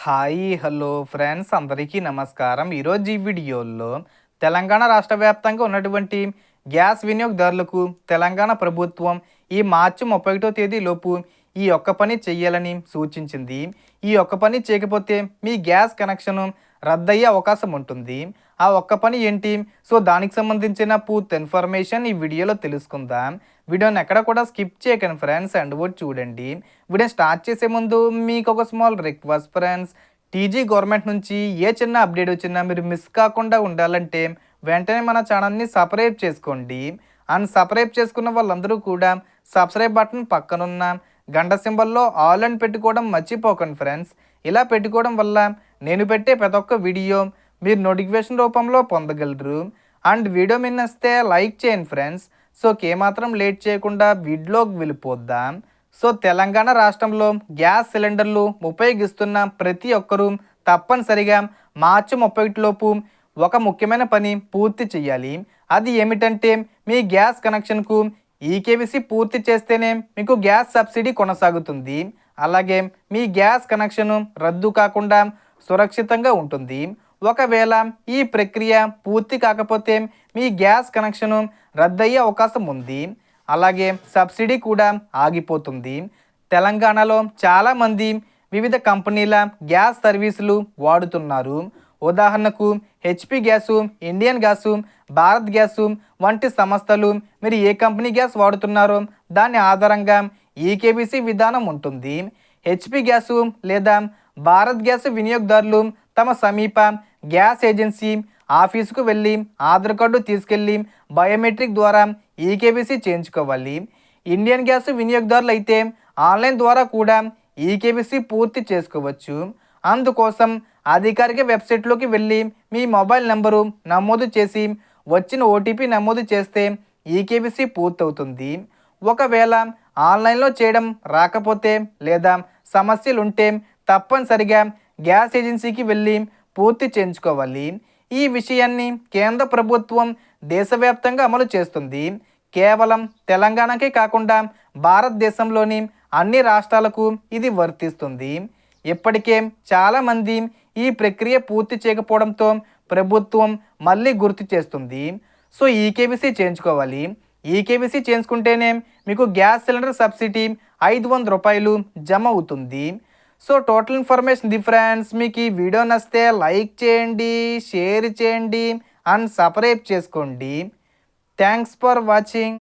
Hi hello friends అందరికీ నమస్కారం. ఈరోజు ఈ వీడియోలో తెలంగాణ రాష్ట్ర వ్యాప్తంగా ఉన్నటువంటి గ్యాస్ వినియోగదారులకు తెలంగాణ ప్రభుత్వం ఈ మార్చి 31వ తేదీలోపు ఈ ఒక్క పని చెయ్యాలని సూచించింది. ఈ ఒక్క పని చేయకపోతే మీ గ్యాస్ కనెక్షన్ రద్దయ్యే అవకాశం ఉంటుంది. ఆ ఒక్క పని ఏంటి? సో దానికి సంబంధించిన పూర్తి ఇన్ఫర్మేషన్ ఈ వీడియోలో తెలుసుకుందాం. వీడియోని ఎక్కడ కూడా స్కిప్ చేయకండి ఫ్రెండ్స్, అండ్ కూడా చూడండి. వీడియో స్టార్ట్ చేసే ముందు మీకు ఒక small request friends. TG government నుంచి ఏ చిన్న అప్డేట్ వచ్చినా మీరు మిస్ కాకుండా ఉండాలంటే వెంటనే మన ఛానల్ని సబ్స్క్రైబ్ చేసుకోండి. అండ్ సబ్స్క్రైబ్ చేసుకున్న వాళ్ళందరూ కూడా సబ్స్క్రైబ్ బటన్ పక్కనున్న గంట సింబల్లో ఆల్ అని పెట్టుకోవడం మర్చిపోకండి ఫ్రెండ్స్. ఇలా పెట్టుకోవడం వల్ల నేను పెట్టే ప్రతి ఒక్క వీడియో మీరు నోటిఫికేషన్ రూపంలో పొందగలరు. అండ్ వీడియో మీద నచ్చితే లైక్ చేయండి ఫ్రెండ్స్. సో ఏమాత్రం లేట్ చేయకుండా వీడియోకి వెళ్ళిపోద్దాం. సో తెలంగాణ రాష్ట్రంలో గ్యాస్ సిలిండర్లు ఉపయోగిస్తున్న ప్రతి ఒక్కరూ తప్పనిసరిగా మార్చి 31 లోపు ఒక ముఖ్యమైన పని పూర్తి చేయాలి. అది ఏమిటంటే మీ గ్యాస్ కనెక్షన్కు ఈకేవీసీ పూర్తి చేస్తేనే మీకు గ్యాస్ సబ్సిడీ కొనసాగుతుంది. అలాగే మీ గ్యాస్ కనెక్షన్ రద్దు కాకుండా సురక్షితంగా ఉంటుంది. ఒకవేళ ఈ ప్రక్రియ పూర్తి కాకపోతే మీ గ్యాస్ కనెక్షన్ రద్దయ్యే అవకాశం ఉంది. అలాగే సబ్సిడీ కూడా ఆగిపోతుంది. తెలంగాణలో చాలామంది వివిధ కంపెనీల గ్యాస్ సర్వీసులు వాడుతున్నారు. ఉదాహరణకు HP gas, Indian gas, Bharat gas వంటి సంస్థలు మీరు ఏ కంపెనీ గ్యాస్ వాడుతున్నారో దాని ఆధారంగా ఈకేబీసీ విధానం ఉంటుంది. హెచ్పి గ్యాసు లేదా భారత్ గ్యాస్ వినియోగదారులు తమ సమీప గ్యాస్ ఏజెన్సీ ఆఫీసుకు వెళ్ళి ఆధార్ కార్డు తీసుకెళ్ళి బయోమెట్రిక్ ద్వారా ఈకేబీసీ చేయించుకోవాలి. ఇండియన్ గ్యాస్ వినియోగదారులు అయితే ఆన్లైన్ ద్వారా కూడా ఈకేబీసీ పూర్తి చేసుకోవచ్చు. అందుకోసం అధికారిక వెబ్సైట్లోకి వెళ్ళి మీ మొబైల్ నెంబరు నమోదు చేసి వచ్చిన ఓటీపీ నమోదు చేస్తే ఈకేబీసీ పూర్తవుతుంది. ఒకవేళ ఆన్లైన్లో చేయడం రాకపోతే లేదా సమస్యలుంటే తప్పనిసరిగా గ్యాస్ ఏజెన్సీకి వెళ్ళి పూర్తి చేయించుకోవాలి. ఈ విషయాన్ని కేంద్ర ప్రభుత్వం దేశవ్యాప్తంగా అమలు చేస్తుంది. కేవలం తెలంగాణకే కాకుండా భారతదేశంలోని అన్ని రాష్ట్రాలకు ఇది వర్తిస్తుంది. ఇప్పటికే చాలామంది ఈ ప్రక్రియ పూర్తి చేయకపోవడంతో ప్రభుత్వం మళ్ళీ గుర్తు చేస్తుంది. సో ఈకేబీసీ చేయించుకోవాలి. ఈకేబీసీ చేయించుకుంటేనే మీకు గ్యాస్ సిలిండర్ సబ్సిడీ 500 రూపాయలు జమ అవుతుంది. So total information the friends. మీకు ఈ వీడియో నచ్చితే లైక్ చేయండి, షేర్ చేయండి అండ్ సబ్స్క్రైబ్ చేసుకోండి. Thanks for watching.